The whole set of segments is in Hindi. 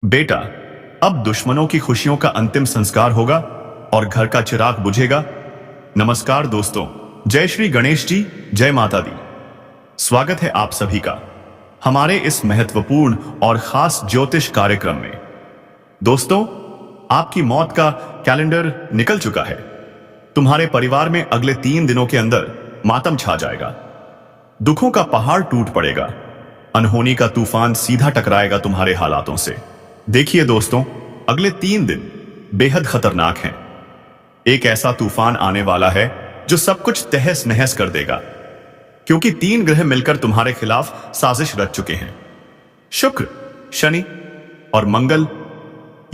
बेटा, अब दुश्मनों की खुशियों का अंतिम संस्कार होगा और घर का चिराग बुझेगा। नमस्कार दोस्तों, जय श्री गणेश जी, जय माता दी। स्वागत है आप सभी का हमारे इस महत्वपूर्ण और खास ज्योतिष कार्यक्रम में। दोस्तों, आपकी मौत का कैलेंडर निकल चुका है। तुम्हारे परिवार में अगले 3 दिनों के अंदर मातम छा जाएगा। दुखों का पहाड़ टूट पड़ेगा। अनहोनी का तूफान सीधा टकराएगा तुम्हारे हालातों से। देखिए दोस्तों, अगले 3 दिन बेहद खतरनाक हैं। एक ऐसा तूफान आने वाला है जो सब कुछ तहस नहस कर देगा, क्योंकि 3 ग्रह मिलकर तुम्हारे खिलाफ साजिश रच चुके हैं। शुक्र, शनि और मंगल,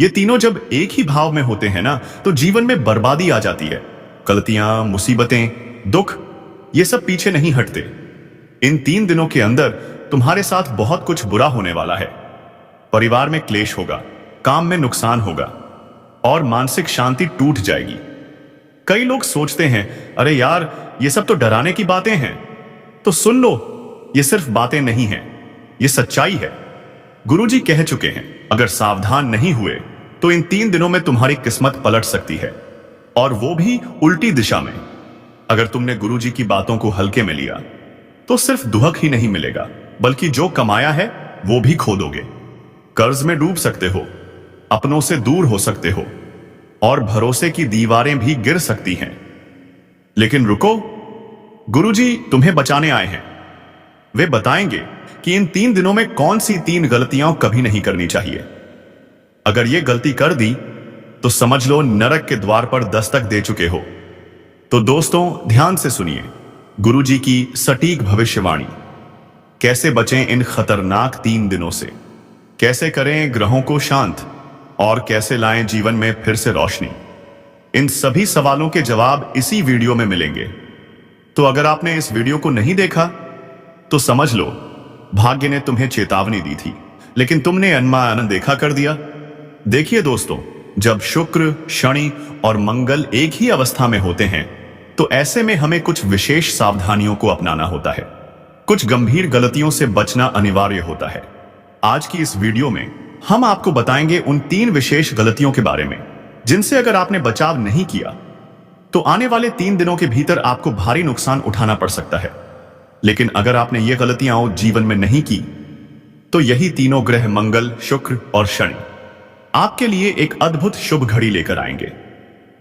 ये तीनों जब एक ही भाव में होते हैं ना, तो जीवन में बर्बादी आ जाती है। गलतियां, मुसीबतें, दुख, ये सब पीछे नहीं हटते। इन 3 दिनों के अंदर तुम्हारे साथ बहुत कुछ बुरा होने वाला है। परिवार में क्लेश होगा, काम में नुकसान होगा और मानसिक शांति टूट जाएगी। कई लोग सोचते हैं, अरे यार, ये सब तो डराने की बातें हैं। तो सुन लो, ये सिर्फ बातें नहीं हैं, ये सच्चाई है। गुरुजी कह चुके हैं, अगर सावधान नहीं हुए तो इन 3 दिनों में तुम्हारी किस्मत पलट सकती है, और वो भी उल्टी दिशा में। अगर तुमने गुरुजी की बातों को हल्के में लिया तो सिर्फ दुहक ही नहीं मिलेगा, बल्कि जो कमाया है वो भी खो दोगे। कर्ज में डूब सकते हो, अपनों से दूर हो सकते हो और भरोसे की दीवारें भी गिर सकती हैं। लेकिन रुको, गुरुजी तुम्हें बचाने आए हैं। वे बताएंगे कि इन 3 दिनों में कौन सी 3 गलतियां कभी नहीं करनी चाहिए। अगर ये गलती कर दी तो समझ लो नरक के द्वार पर दस्तक दे चुके हो। तो दोस्तों, ध्यान से सुनिए गुरुजी की सटीक भविष्यवाणी। कैसे बचें इन खतरनाक 3 दिनों से, कैसे करें ग्रहों को शांत और कैसे लाएं जीवन में फिर से रोशनी। इन सभी सवालों के जवाब इसी वीडियो में मिलेंगे। तो अगर आपने इस वीडियो को नहीं देखा तो समझ लो भाग्य ने तुम्हें चेतावनी दी थी, लेकिन तुमने अनदेखा कर दिया। देखिए दोस्तों, जब शुक्र, शनि और मंगल एक ही अवस्था में होते हैं तो ऐसे में हमें कुछ विशेष सावधानियों को अपनाना होता है। कुछ गंभीर गलतियों से बचना अनिवार्य होता है। आज की इस वीडियो में हम आपको बताएंगे उन 3 विशेष गलतियों के बारे में, जिनसे अगर आपने बचाव नहीं किया तो आने वाले 3 दिनों के भीतर आपको भारी नुकसान उठाना पड़ सकता है। लेकिन अगर आपने ये गलतियां जीवन में नहीं की तो यही तीनों ग्रह मंगल, शुक्र और शनि आपके लिए एक अद्भुत शुभ घड़ी लेकर आएंगे।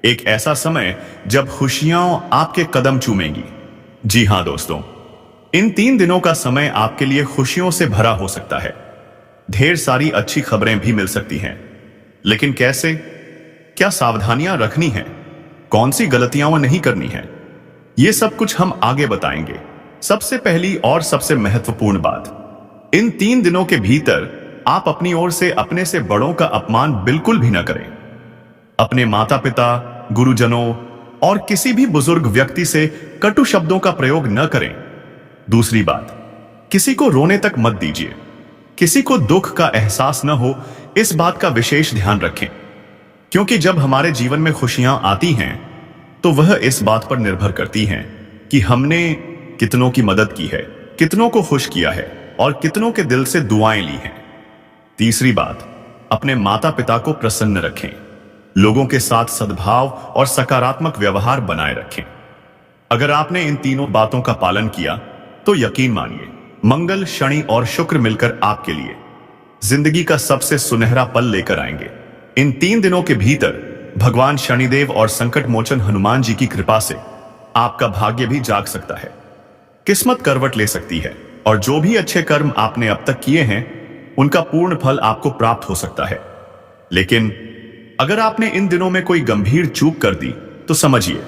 एक ऐसा समय जब खुशियां आपके कदम चूमेंगी। जी हां दोस्तों, इन 3 दिनों का समय आपके लिए खुशियों से भरा हो सकता है। ढेर सारी अच्छी खबरें भी मिल सकती हैं। लेकिन कैसे, क्या सावधानियां रखनी है, कौन सी गलतियां नहीं करनी है, ये सब कुछ हम आगे बताएंगे। सबसे पहली और सबसे महत्वपूर्ण बात, इन 3 दिनों के भीतर आप अपनी ओर से अपने से बड़ों का अपमान बिल्कुल भी न करें। अपने माता पिता, गुरुजनों और किसी भी बुजुर्ग व्यक्ति से कटु शब्दों का प्रयोग न करें। दूसरी बात, किसी को रोने तक मत दीजिए। किसी को दुख का एहसास न हो, इस बात का विशेष ध्यान रखें, क्योंकि जब हमारे जीवन में खुशियां आती हैं तो वह इस बात पर निर्भर करती हैं कि हमने कितनों की मदद की है, कितनों को खुश किया है और कितनों के दिल से दुआएं ली हैं। तीसरी बात, अपने माता पिता को प्रसन्न रखें। लोगों के साथ सद्भाव और सकारात्मक व्यवहार बनाए रखें। अगर आपने इन तीनों बातों का पालन किया तो यकीन मानिए, मंगल, शनि और शुक्र मिलकर आपके लिए जिंदगी का सबसे सुनहरा पल लेकर आएंगे। इन 3 दिनों के भीतर भगवान शनिदेव और संकट मोचन हनुमान जी की कृपा से आपका भाग्य भी जाग सकता है, किस्मत करवट ले सकती है और जो भी अच्छे कर्म आपने अब तक किए हैं उनका पूर्ण फल आपको प्राप्त हो सकता है। लेकिन अगर आपने इन दिनों में कोई गंभीर चूक कर दी तो समझिए,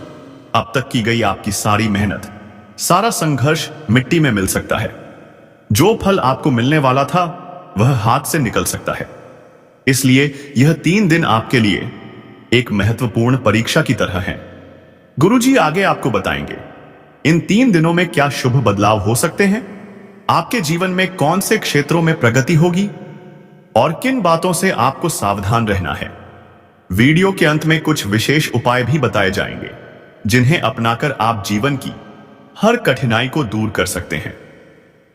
अब तक की गई आपकी सारी मेहनत, सारा संघर्ष मिट्टी में मिल सकता है। जो फल आपको मिलने वाला था वह हाथ से निकल सकता है। इसलिए यह 3 दिन आपके लिए एक महत्वपूर्ण परीक्षा की तरह हैं। गुरुजी आगे आपको बताएंगे इन 3 दिनों में क्या शुभ बदलाव हो सकते हैं, आपके जीवन में कौन से क्षेत्रों में प्रगति होगी और किन बातों से आपको सावधान रहना है। वीडियो के अंत में कुछ विशेष उपाय भी बताए जाएंगे, जिन्हें अपनाकर आप जीवन की हर कठिनाई को दूर कर सकते हैं।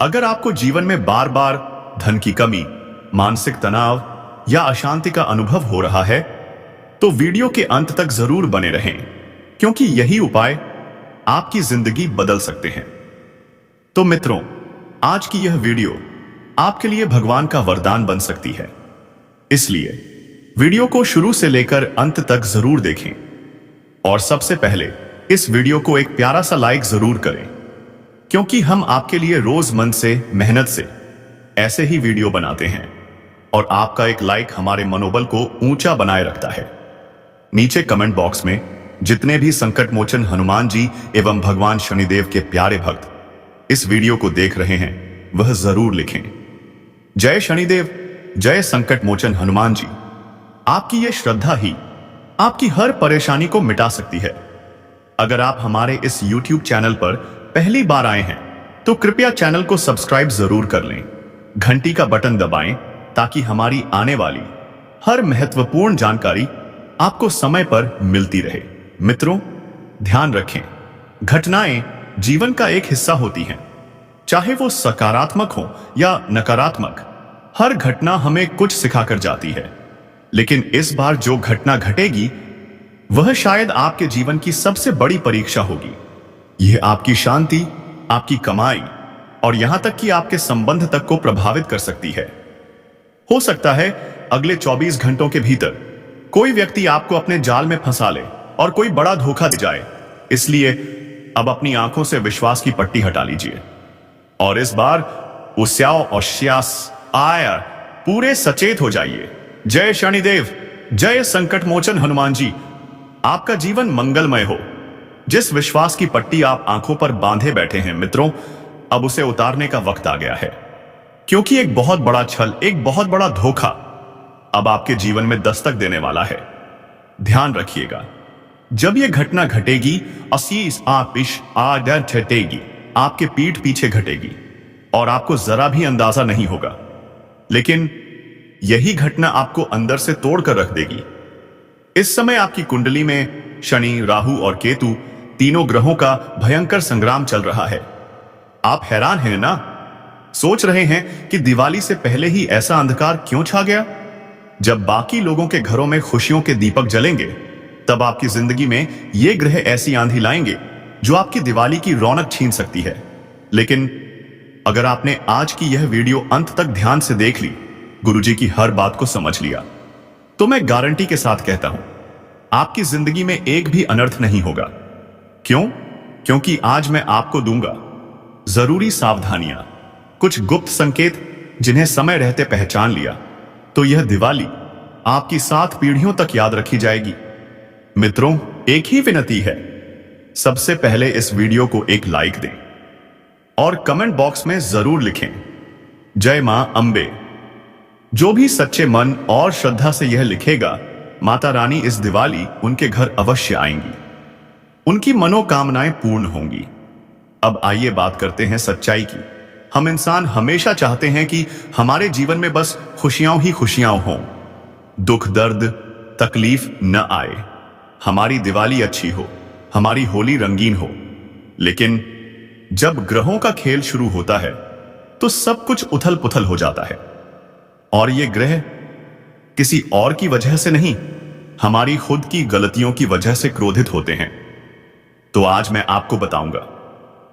अगर आपको जीवन में बार बार धन की कमी, मानसिक तनाव या अशांति का अनुभव हो रहा है तो वीडियो के अंत तक जरूर बने रहें, क्योंकि यही उपाय आपकी जिंदगी बदल सकते हैं। तो मित्रों, आज की यह वीडियो आपके लिए भगवान का वरदान बन सकती है, इसलिए वीडियो को शुरू से लेकर अंत तक जरूर देखें। और सबसे पहले इस वीडियो को एक प्यारा सा लाइक जरूर करें, क्योंकि हम आपके लिए रोज मन से मेहनत से ऐसे ही वीडियो बनाते हैं और आपका एक लाइक हमारे मनोबल को ऊंचा बनाए रखता है। नीचे कमेंट बॉक्स में जितने भी संकट मोचन हनुमान जी एवं भगवान शनिदेव के प्यारे भक्त इस वीडियो को देख रहे हैं वह जरूर लिखें, जय शनिदेव, जय संकट मोचन हनुमान जी। आपकी यह श्रद्धा ही आपकी हर परेशानी को मिटा सकती है। अगर आप हमारे इस YouTube चैनल पर पहली बार आए हैं तो कृपया चैनल को सब्सक्राइब जरूर कर लें, घंटी का बटन दबाएं ताकि हमारी आने वाली हर महत्वपूर्ण जानकारी आपको समय पर मिलती रहे। मित्रों, ध्यान रखें, घटनाएं जीवन का एक हिस्सा होती हैं, चाहे वो सकारात्मक हो या नकारात्मक। हर घटना हमें कुछ सिखाकर जाती है, लेकिन इस बार जो घटना घटेगी वह शायद आपके जीवन की सबसे बड़ी परीक्षा होगी। यह आपकी शांति, आपकी कमाई और यहां तक कि आपके संबंध तक को प्रभावित कर सकती है। हो सकता है अगले 24 घंटों के भीतर कोई व्यक्ति आपको अपने जाल में फंसा ले और कोई बड़ा धोखा दे जाए। इसलिए अब अपनी आंखों से विश्वास की पट्टी हटा लीजिए और इस बार उस्याओ और श्यास आया पूरे सचेत हो जाइए। जय शनिदेव, जय संकट मोचन हनुमान जी। आपका जीवन मंगलमय हो। जिस विश्वास की पट्टी आप आंखों पर बांधे बैठे हैं मित्रों, अब उसे उतारने का वक्त आ गया है, क्योंकि एक बहुत बड़ा छल, एक बहुत बड़ा धोखा अब आपके जीवन में दस्तक देने वाला है। ध्यान रखिएगा, जब यह घटना घटेगी असीस आपिश आडेगी, आपके पीठ पीछे घटेगी और आपको जरा भी अंदाजा नहीं होगा, लेकिन यही घटना आपको अंदर से तोड़कर रख देगी। इस समय आपकी कुंडली में शनि, राहु और केतु तीनों ग्रहों का भयंकर संग्राम चल रहा है। आप हैरान हैं ना? सोच रहे हैं कि दिवाली से पहले ही ऐसा अंधकार क्यों छा गया? जब बाकी लोगों के घरों में खुशियों के दीपक जलेंगे, तब आपकी जिंदगी में ये ग्रह ऐसी आंधी लाएंगे जो आपकी दिवाली की रौनक छीन सकती है। लेकिन अगर आपने आज की यह वीडियो अंत तक ध्यान से देख ली, गुरुजी की हर बात को समझ लिया, तो मैं गारंटी के साथ कहता हूं आपकी जिंदगी में एक भी अनर्थ नहीं होगा। क्यों? क्योंकि आज मैं आपको दूंगा जरूरी सावधानियां, कुछ गुप्त संकेत जिन्हें समय रहते पहचान लिया तो यह दिवाली आपकी 7 पीढ़ियों तक याद रखी जाएगी। मित्रों, एक ही विनती है, सबसे पहले इस वीडियो को एक लाइक दें और कमेंट बॉक्स में जरूर लिखें, जय मां अंबे। जो भी सच्चे मन और श्रद्धा से यह लिखेगा, माता रानी इस दिवाली उनके घर अवश्य आएंगी, उनकी मनोकामनाएं पूर्ण होंगी। अब आइए बात करते हैं सच्चाई की। हम इंसान हमेशा चाहते हैं कि हमारे जीवन में बस खुशियां ही खुशियां हों, दुख दर्द तकलीफ न आए, हमारी दिवाली अच्छी हो, हमारी होली रंगीन हो। लेकिन जब ग्रहों का खेल शुरू होता है तो सब कुछ उथल पुथल हो जाता है, और ये ग्रह किसी और की वजह से नहीं, हमारी खुद की गलतियों की वजह से क्रोधित होते हैं। तो आज मैं आपको बताऊंगा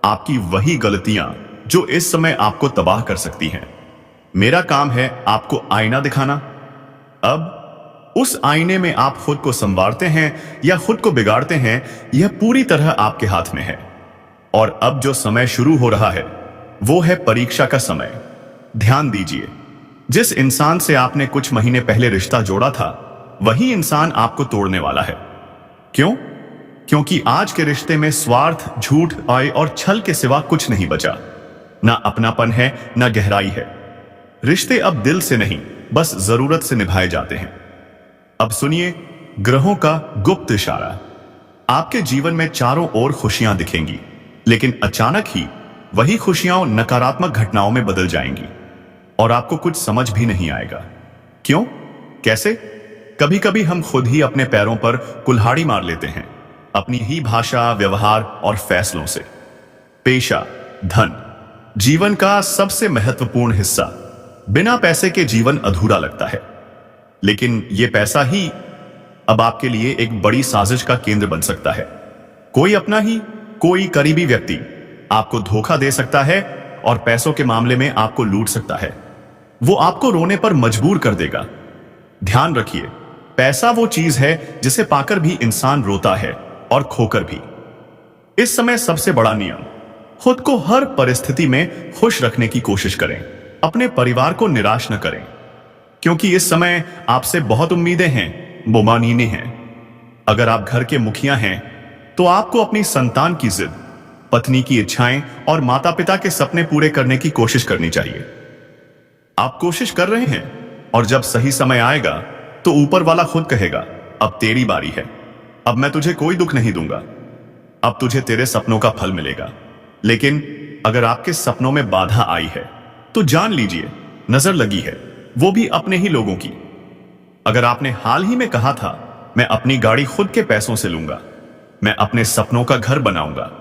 आपकी वही गलतियां जो इस समय आपको तबाह कर सकती हैं। मेरा काम है आपको आईना दिखाना। अब उस आईने में आप खुद को संवारते हैं या खुद को बिगाड़ते हैं, यह पूरी तरह आपके हाथ में है। और अब जो समय शुरू हो रहा है वो है परीक्षा का समय। ध्यान दीजिए, जिस इंसान से आपने कुछ महीने पहले रिश्ता जोड़ा था वही इंसान आपको तोड़ने वाला है। क्यों? क्योंकि आज के रिश्ते में स्वार्थ, झूठ, आय और छल के सिवा कुछ नहीं बचा। ना अपनापन है, ना गहराई है। रिश्ते अब दिल से नहीं, बस जरूरत से निभाए जाते हैं। अब सुनिए ग्रहों का गुप्त इशारा। आपके जीवन में चारों ओर खुशियां दिखेंगी, लेकिन अचानक ही वही खुशियां नकारात्मक घटनाओं में बदल जाएंगी और आपको कुछ समझ भी नहीं आएगा। क्यों? कैसे? कभी कभी हम खुद ही अपने पैरों पर कुल्हाड़ी मार लेते हैं, अपनी ही भाषा, व्यवहार और फैसलों से। पेशा, धन, जीवन का सबसे महत्वपूर्ण हिस्सा। बिना पैसे के जीवन अधूरा लगता है। लेकिन ये पैसा ही अब आपके लिए एक बड़ी साजिश का केंद्र बन सकता है। कोई अपना ही कोई करीबी व्यक्ति आपको धोखा दे सकता है और पैसों के मामले में आपको लूट सकता है। वो आपको रोने पर मजबूर कर देगा। ध्यान रखिए, पैसा वो चीज है जिसे पाकर भी इंसान रोता है और खोकर भी। इस समय सबसे बड़ा नियम, खुद को हर परिस्थिति में खुश रखने की कोशिश करें। अपने परिवार को निराश न करें, क्योंकि इस समय आपसे बहुत उम्मीदें हैं, वो मानीने हैं। अगर आप घर के मुखिया हैं तो आपको अपनी संतान की जिद, पत्नी की इच्छाएं और माता पिता के सपने पूरे करने की कोशिश करनी चाहिए। आप कोशिश कर रहे हैं और जब सही समय आएगा तो ऊपर वाला खुद कहेगा, अब तेरी बारी है, अब मैं तुझे कोई दुख नहीं दूंगा, अब तुझे तेरे सपनों का फल मिलेगा। लेकिन अगर आपके सपनों में बाधा आई है तो जान लीजिए नजर लगी है, वो भी अपने ही लोगों की। अगर आपने हाल ही में कहा था मैं अपनी गाड़ी खुद के पैसों से लूंगा, मैं अपने सपनों का घर बनाऊंगा,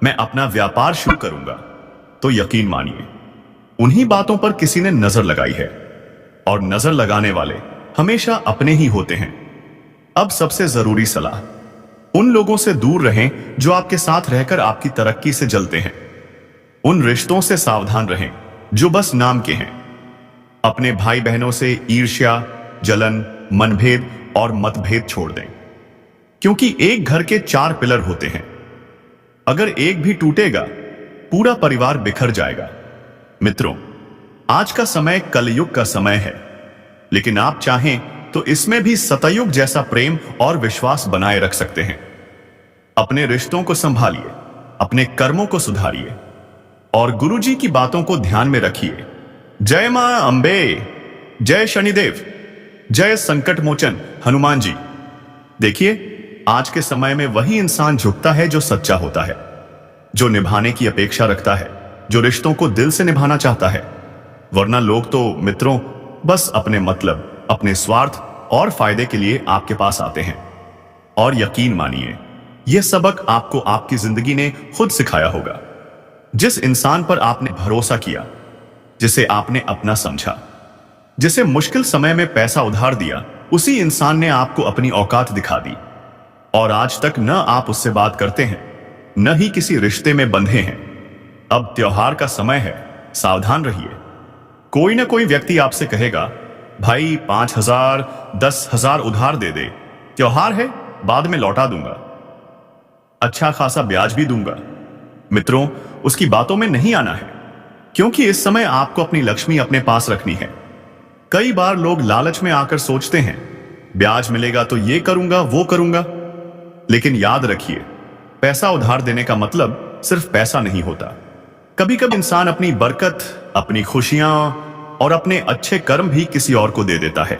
मैं अपना व्यापार शुरू करूंगा, तो यकीन मानिए उन्हीं बातों पर किसी ने नजर लगाई है, और नजर लगाने वाले हमेशा अपने ही होते हैं। अब सबसे जरूरी सलाह, उन लोगों से दूर रहें जो आपके साथ रहकर आपकी तरक्की से जलते हैं। उन रिश्तों से सावधान रहें जो बस नाम के हैं। अपने भाई बहनों से ईर्ष्या, जलन, मनभेद और मतभेद छोड़ दें, क्योंकि एक घर के 4 पिलर होते हैं। अगर एक भी टूटेगा पूरा परिवार बिखर जाएगा। मित्रों, आज का समय कलयुग का समय है, लेकिन आप चाहें तो इसमें भी सतयुग जैसा प्रेम और विश्वास बनाए रख सकते हैं। अपने रिश्तों को संभालिए, अपने कर्मों को सुधारिए और गुरुजी की बातों को ध्यान में रखिए। जय मां अंबे, जय शनिदेव, जय संकट मोचन हनुमान जी। देखिए, आज के समय में वही इंसान झुकता है जो सच्चा होता है, जो निभाने की अपेक्षा रखता है, जो रिश्तों को दिल से निभाना चाहता है। वरना लोग तो मित्रों बस अपने मतलब, अपने स्वार्थ और फायदे के लिए आपके पास आते हैं। और यकीन मानिए यह सबक आपको आपकी जिंदगी ने खुद सिखाया होगा। जिस इंसान पर आपने भरोसा किया, जिसे आपने अपना समझा, जिसे मुश्किल समय में पैसा उधार दिया, उसी इंसान ने आपको अपनी औकात दिखा दी। और आज तक न आप उससे बात करते हैं, न ही किसी रिश्ते में बंधे हैं। अब त्योहार का समय है, सावधान रहिए। कोई ना कोई व्यक्ति आपसे कहेगा, भाई 5,000, 10,000 उधार दे दे, त्योहार है, बाद में लौटा दूंगा, अच्छा खासा ब्याज भी दूंगा। मित्रों, उसकी बातों में नहीं आना है, क्योंकि इस समय आपको अपनी लक्ष्मी अपने पास रखनी है। कई बार लोग लालच में आकर सोचते हैं ब्याज मिलेगा तो ये करूंगा, वो करूंगा। लेकिन याद रखिए, पैसा उधार देने का मतलब सिर्फ पैसा नहीं होता। कभी कभी इंसान अपनी बरकत, अपनी खुशियां और अपने अच्छे कर्म भी किसी और को दे देता है।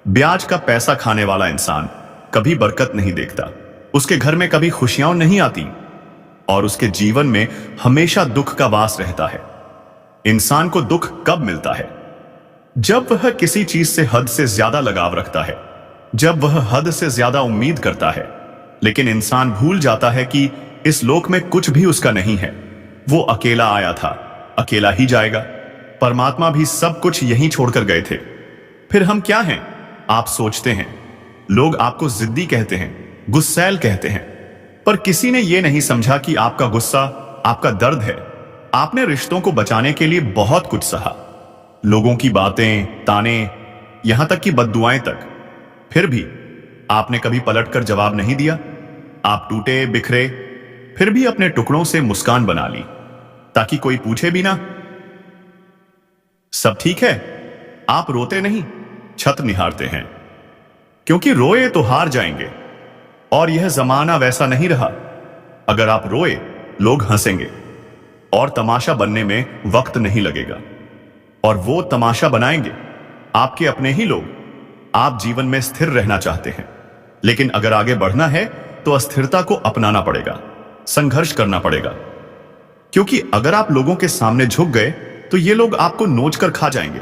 ब्याज का पैसा खाने वाला इंसान कभी बरकत नहीं देखता, उसके घर में कभी खुशियां नहीं आती और उसके जीवन में हमेशा दुख का वास रहता है। इंसान को दुख कब मिलता है? जब वह किसी चीज से हद से ज्यादा लगाव रखता है, जब वह हद से ज्यादा उम्मीद करता है। लेकिन इंसान भूल जाता है कि इस लोक में कुछ भी उसका नहीं है। वो अकेला आया था, अकेला ही जाएगा। परमात्मा भी सब कुछ यहीं छोड़कर गए थे। फिर हम क्या हैं? आप सोचते हैं लोग आपको जिद्दी कहते हैं, गुस्सैल कहते हैं, पर किसी ने यह नहीं समझा कि आपका गुस्सा आपका दर्द है। आपने रिश्तों को बचाने के लिए बहुत कुछ सहा, लोगों की बातें, ताने, यहां तक कि बद्दुआएं तक। फिर भी आपने कभी पलटकर जवाब नहीं दिया। आप टूटे बिखरे, फिर भी अपने टुकड़ों से मुस्कान बना ली, ताकि कोई पूछे भी ना, सब ठीक है। आप रोते नहीं, छत निहारते हैं, क्योंकि रोए तो हार जाएंगे। और यह जमाना वैसा नहीं रहा। अगर आप रोए, लोग हंसेंगे और तमाशा बनने में वक्त नहीं लगेगा, और वो तमाशा बनाएंगे आपके अपने ही लोग। आप जीवन में स्थिर रहना चाहते हैं, लेकिन अगर आगे बढ़ना है तो अस्थिरता को अपनाना पड़ेगा, संघर्ष करना पड़ेगा। क्योंकि अगर आप लोगों के सामने झुक गए तो ये लोग आपको नोचकर खा जाएंगे।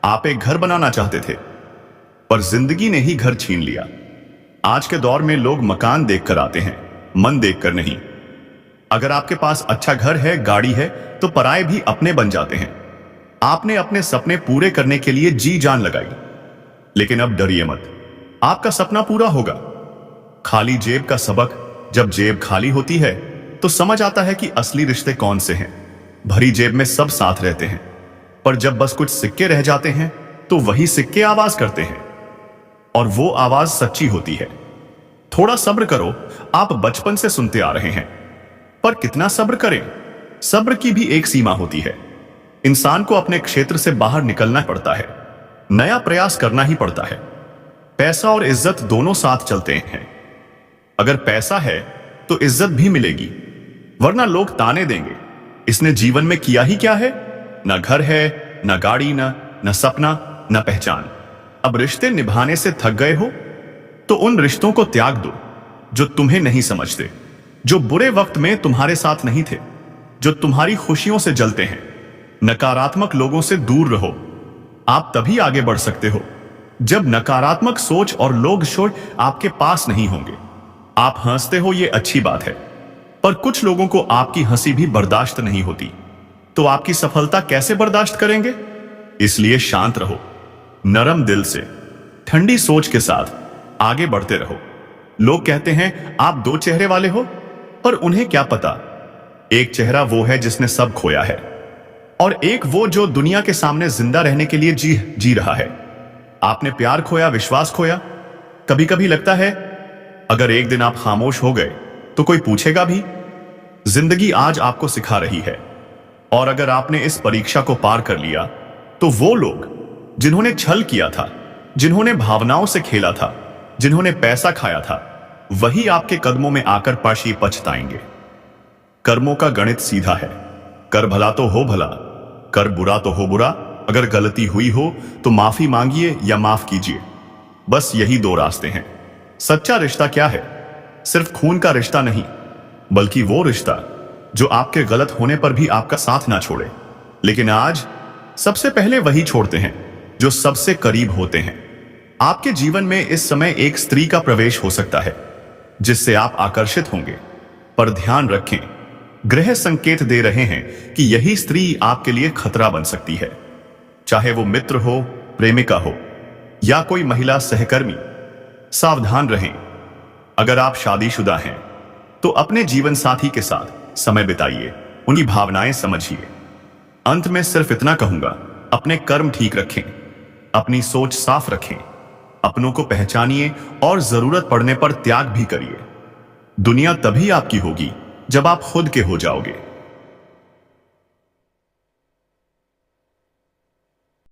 आप एक घर बनाना चाहते थे, पर जिंदगी ने ही घर छीन लिया। आज के दौर में लोग मकान देखकर आते हैं, मन देखकर नहीं। अगर आपके पास अच्छा घर है, गाड़ी है, तो पराये भी अपने बन जाते हैं। आपने अपने सपने पूरे करने के लिए जी जान लगाई, लेकिन अब डरिए मत, आपका सपना पूरा होगा। खाली जेब का सबक। जब जेब खाली होती है तो समझ आता है कि असली रिश्ते कौन से हैं। भरी जेब में सब साथ रहते हैं, पर जब बस कुछ सिक्के रह जाते हैं तो वही सिक्के आवाज करते हैं, और वो आवाज सच्ची होती है। थोड़ा सब्र करो, आप बचपन से सुनते आ रहे हैं, पर कितना सब्र करें? सब्र की भी एक सीमा होती है। इंसान को अपने क्षेत्र से बाहर निकलना पड़ता है, नया प्रयास करना ही पड़ता है। पैसा और इज्जत दोनों साथ चलते हैं। अगर पैसा है तो इज्जत भी मिलेगी, वरना लोग ताने देंगे, इसने जीवन में किया ही क्या है? न घर है, न गाड़ी, न सपना, न पहचान। अब रिश्ते निभाने से थक गए हो तो उन रिश्तों को त्याग दो जो तुम्हें नहीं समझते, जो बुरे वक्त में तुम्हारे साथ नहीं थे, जो तुम्हारी खुशियों से जलते हैं। नकारात्मक लोगों से दूर रहो। आप तभी आगे बढ़ सकते हो जब नकारात्मक सोच और लोग शोर आपके पास नहीं होंगे। आप हंसते हो, ये अच्छी बात है, पर कुछ लोगों को आपकी हंसी भी बर्दाश्त नहीं होती, तो आपकी सफलता कैसे बर्दाश्त करेंगे? इसलिए शांत रहो, नरम दिल से, ठंडी सोच के साथ आगे बढ़ते रहो। लोग कहते हैं आप दो चेहरे वाले हो, पर उन्हें क्या पता, एक चेहरा वो है जिसने सब खोया है, और एक वो जो दुनिया के सामने जिंदा रहने के लिए जी रहा है। आपने प्यार खोया, विश्वास खोया। कभी कभी लगता है अगर एक दिन आप खामोश हो गए तो कोई पूछेगा भी। जिंदगी आज आपको सिखा रही है, और अगर आपने इस परीक्षा को पार कर लिया तो वो लोग जिन्होंने छल किया था, जिन्होंने भावनाओं से खेला था, जिन्होंने पैसा खाया था, वही आपके कदमों में आकर पछताएंगे। कर्मों का गणित सीधा है, कर भला तो हो भला, कर बुरा तो हो बुरा। अगर गलती हुई हो तो माफी मांगिए या माफ कीजिए, बस यही दो रास्ते हैं। सच्चा रिश्ता क्या है? सिर्फ खून का रिश्ता नहीं, बल्कि वो रिश्ता जो आपके गलत होने पर भी आपका साथ ना छोड़े। लेकिन आज सबसे पहले वही छोड़ते हैं जो सबसे करीब होते हैं। आपके जीवन में इस समय एक स्त्री का प्रवेश हो सकता है जिससे आप आकर्षित होंगे, पर ध्यान रखें, ग्रह संकेत दे रहे हैं कि यही स्त्री आपके लिए खतरा बन सकती है। चाहे वो मित्र हो, प्रेमिका हो, या कोई महिला सहकर्मी। सावधान रहें। अगर आप शादीशुदा हैं तो अपने जीवन साथी के साथ समय बिताइए, उनकी भावनाएं समझिए। अंत में सिर्फ इतना कहूंगा, अपने कर्म ठीक रखें, अपनी सोच साफ रखें, अपनों को पहचानिए और जरूरत पड़ने पर त्याग भी करिए। दुनिया तभी आपकी होगी जब आप खुद के हो जाओगे।